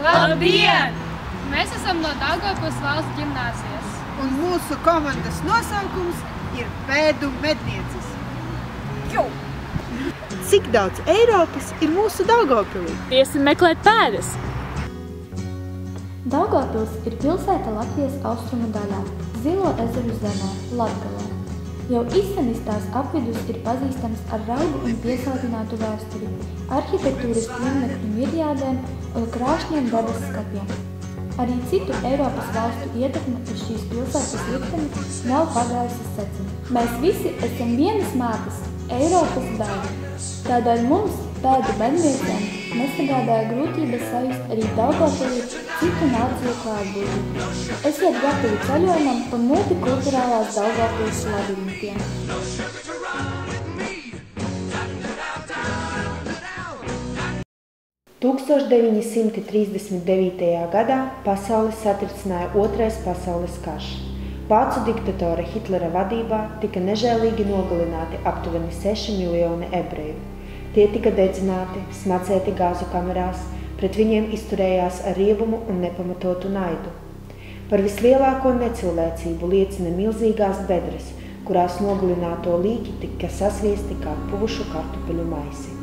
Labdien! Mēs esam no Daugavpils valsts ģimnāzijas. Un mūsu komandas nosaukums ir Pēdu mednieces. Cik daudz Eiropas ir mūsu Daugavpilī? Iesim meklēt pēdas! Daugavpils ir pilsēta Latvijas austrumu daļā, Zilo ezeru zemē, Latgalē. Jau izsenis tās apvidus ir pazīstams ar raugu un piesātinātu vēsturi, arhitektūras pieminekļu mirjādēm un krāšņiem dabas skatiem. Arī citu Eiropas valstu ietekme uz šīs pilsētas ikteni nav pagājusi secina. Mēs visi esam vienas mātes, Eiropas daļa. Tādēļ mums, Pēdu medniecēm, nesagādāja grūtības sajust arī Daugavpilī citu nāciju klātbūtni. Esiet gatavi ceļojumam pa multikulturālās Daugavpils labirintiem. gadā pasauli satricināja Otrais pasaules karš. Vācu diktatora Hitlera vadībā tika nežēlīgi nogalināti aptuveni 6 miljoni ebreju. Tie tika dedzināti, smacēti gāzu kamerās, pret viņiem izturējās ar riebumu un nepamatotu naidu. Par vislielāko necilvēcību liecina milzīgās bedres, kurās nogalināto līķi tika sasviesti kā puvušu kartupeļu maisi.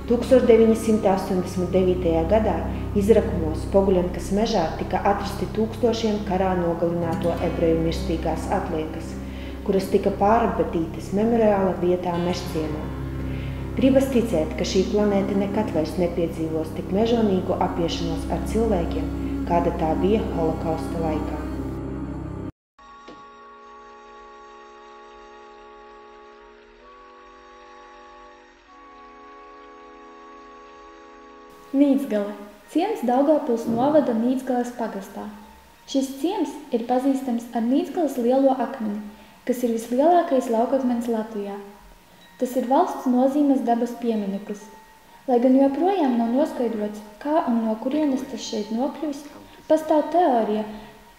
1989. gadā Izrakumos Poguļenkas mežā tika atrasti tūkstošiem karā nogalināto ebreju mirstīgās atliekas, kuras tika pārapbetītas memoriāla vietā Mežciemā. Gribas ticēt, ka šī planēta nekad vairs nepiedzīvos tik mežonīgu apiešanos ar cilvēkiem, kāda tā bija holokausta laikā. Nīcgale – ciems Daugavpils novada Nīcgales pagastā. Šis ciems ir pazīstams ar Nīcgales lielo akmeni, kas ir vislielākais laukakmens Latvijā. Tas ir valsts nozīmes dabas piemineklis. Lai gan joprojām nav noskaidrots, kā un no kurienes tas šeit nokļuvis, pastāv teorija,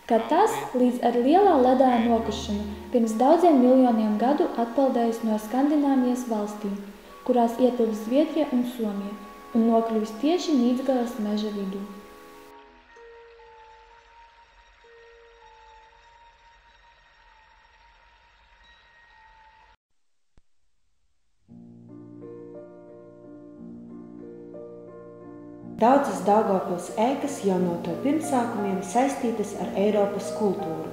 ka tas līdz ar lielā ledāja nokušanu pirms daudziem miljoniem gadu atpeldējis no Skandināvijas valstīm, kurās ietilpst Zviedrija un Somija, un nokļuvis tieši Nīcgales meža vidū. Daudzas Daugavpils ēkas jau no to pirmsākumiem saistītas ar Eiropas kultūru.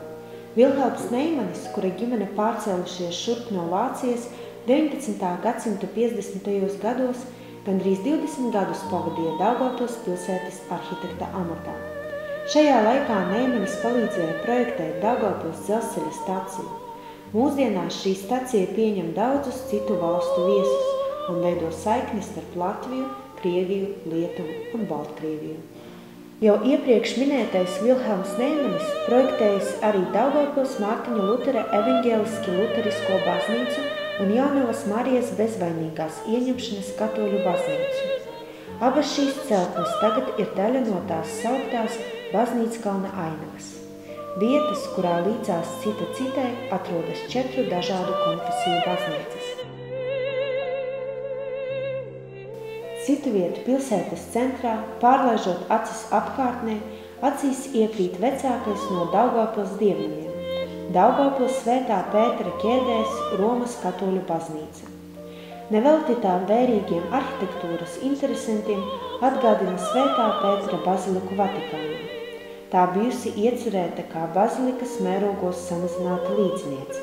Vilhelms Neimanis, kura ģimene pārcēlušies šurp no Vācijas 19. gadsimta 50. gados, gandrīz 20 gadus pavadīja Daugavpils pilsētas arhitekta amatā. Šajā laikā Neimanis palīdzēja projektēt Daugavpils dzelzceļa staciju. Mūsdienās šī stacija pieņem daudzus citu valstu viesus un veido saiknes starp Latviju, Krieviju, Lietuvu un Baltkrieviju. Jau iepriekš minētais Vilhelms Neimanis projektējis arī Daugavpils Mārtiņa Lutera evaņģēliski luterisko baznīcu un Jaunavas Marijas bezvainīgās ieņemšanas katoļu baznīcu. Abas šīs celtnes tagad ir daļa no tās sauktās Baznīckalna ainavas. Vietas, kurā līdzās cita citai, atrodas 4 dažādu konfesiju baznīcas. Citu vietu pilsētas centrā, pārlaižot acis apkārtnē, acīs iekrīt vecākais no Daugavpils dievnamiem – Daugavpils Svētā Pētera ķēdēs Romas katoļu baznīca. Nevelti tā vērīgiem arhitektūras interesantiem atgādina Svētā Pētera baziliku Vatikānā. Tā bijusi iecerēta kā bazilikas mērogos samazināta līdzniece.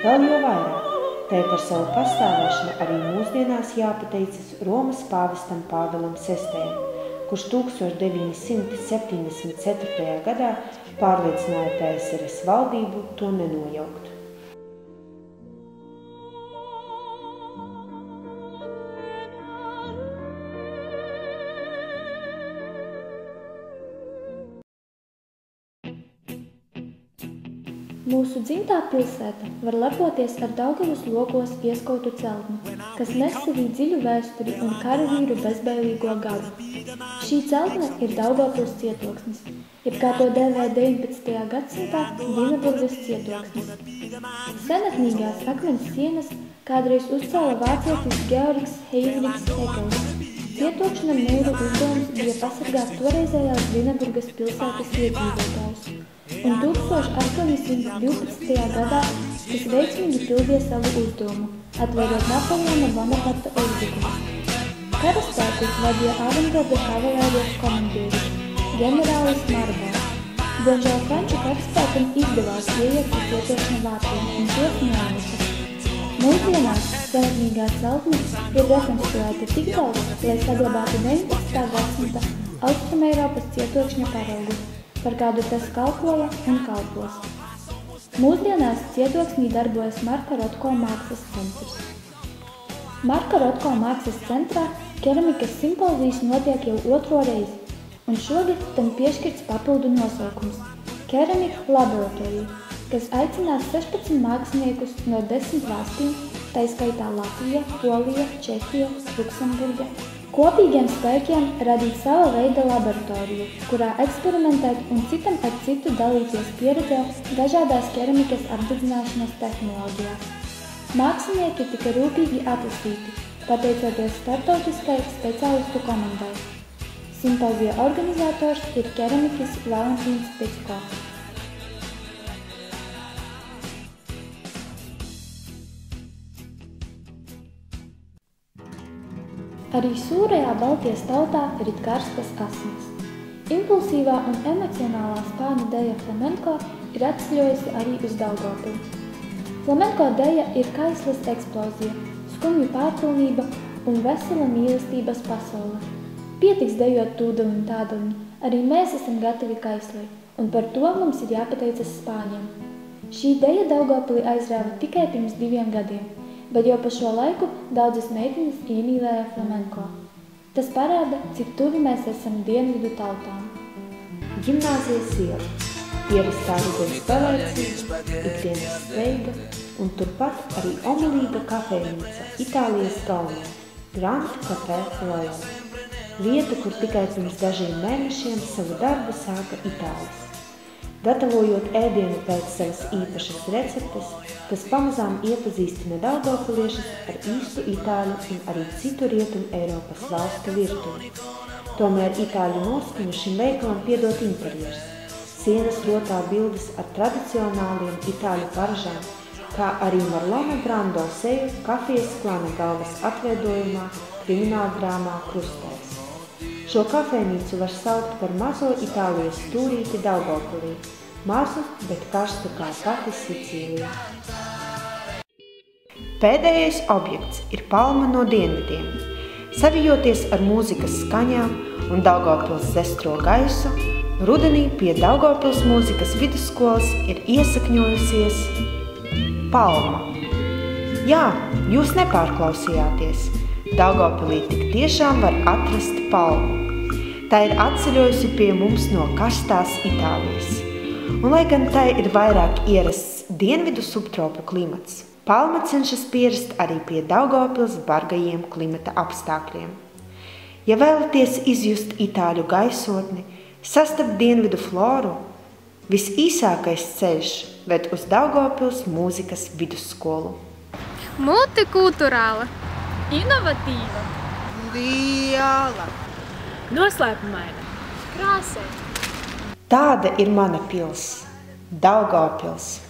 Vēl jo vairāk. Tai par savu pastāvēšanu arī mūsdienās jāpateicas Romas pāvestam Pāvilam VI, kurš 1974. gadā pārliecināja PSRS valdību to nenojaukt. Mūsu dzimtā pilsēta var lepoties ar Daugavas lokos ieskautu celtni, kas nes sevī dziļu vēsturi un karavīru bezbailīgo garu. Šī celtne ir Daugavpils cietoksnis, jeb kā to dēvē 19. gadsimtā Dienaburgas cietoksnis. Senatnīgās akmens sienas kādreiz uzcēla vācietis Georgs Heinrichs Hekels. cietoksņa mūru uzdevums bija pasargāt toreizējās Vineburgas pilsētas iedzīvotājus, un 1812. gadā tas veiksmīgi pildīja savu uzdevumu, atverot Napoleona Bonaparte uzbrukumu. Karaspēkus vadīja avangarda kavalērijas komandieris, ģenerālis Marvels. Diemžēl franču karaspēkam izdevās ieiet uz cietoksņa vārtiem un tos nomusa. Mūsdienās senatnīgā celtne ir rekonstruēta tik daudz, lai saglabātu 19. gadsimta Austrumeiropas cietokšņa paraugu, par kādu tas kalpoja un kalpos. Mūsdienās cietoksnī darbojas Marka Rotko mākslas centrs. Marka Rotko mākslas centrā keramikas simpozijas notiek jau 2. reizi, un šogad tam piešķirts papildu nosaukums – Keramika Laboratorija, kas aicinās 16 māksliniekus no 10 valstīm, tai skaitā Latvija, Polija, Čehija, Luksemburga, kopīgiem spēkiem radīt sava veida laboratoriju, kurā eksperimentēt un citam ar citu dalīties pieredzē dažādās keramikas apdedzināšanas tehnoloģijās. Mākslinieki tika rūpīgi atlasīti, pateicoties starptautiskai speciālistu komandai. Simpozija organizators ir keramiķis Valentīns Picko. Arī sūrajā Baltijas tautā rit karstas asins. Impulsīvā un emocionālā spāņu deja flamenko ir atceļojusi arī uz Daugavpili. Flamenko deja ir kaislas eksplozija, skumju pārpilnība un vesela mīlestības pasaule. Pietiks dejot tūdaļu un tādaļu, arī mēs esam gatavi kaislai, un par to mums ir jāpateicas spāņiem. Šī deja Daugavpili aizrāva tikai pirms 2 gadiem, bet jau pa šo laiku daudzas meitenes iemīlēja flamenko. Tas parāda, cik tuvi mēs esam dienvidu tautām. Ģimnāzijas iela, ierastā rudens pelēcība, ikdienas sveiga un turpat arī omulīga kafejnīca Itālijas galvenā, Grand Café Royal. Vieta, kur tikai pirms dažiem mēnešiem savu darbu sāka itālis. Gatavojot ēdienu pēc savas īpašas receptes, kas pamazām iepazīstina daugavpiliešus ar īstu itāļu un arī citu rietumu Eiropas valstu virtuvi. Tomēr itāļu noskaņu šim veikalam piedod interjers. Sienas rotā bildes ar tradicionāliem itāļu paražām, kā arī Marlona Brando seju kafijas klana galvas atveidojumā krimināldrāmā Krustēs. Šo kafejnīcu var saukt par mazo Itālijas stūrīti Daugavpilī, mazu, bet karstu kā pati Sicīlija. Pēdējais objekts ir palma no dienvidiem. Savijoties ar mūzikas skaņām un Daugavpils zestro gaisu, rudenī pie Daugavpils mūzikas vidusskolas ir iesakņojusies palma. Jā, jūs nepārklausījāties. Daugavpilī tik tiešām var atrast palmu. Tā ir atceļojusi pie mums no karstās Itālijas. Un lai gan tai ir vairāk ierasts dienvidu subtropu klimats, palma cenšas pierast arī pie Daugavpils bargajiem klimata apstākļiem. Ja vēlaties izjust itāļu gaisotni, sastapt dienvidu floru, visīsākais ceļš ved uz Daugavpils mūzikas vidusskolu. Multikulturāla, inovatīva, Liela, noslēpumaina, krāsaina. Tāda ir mana pils, Daugavpils.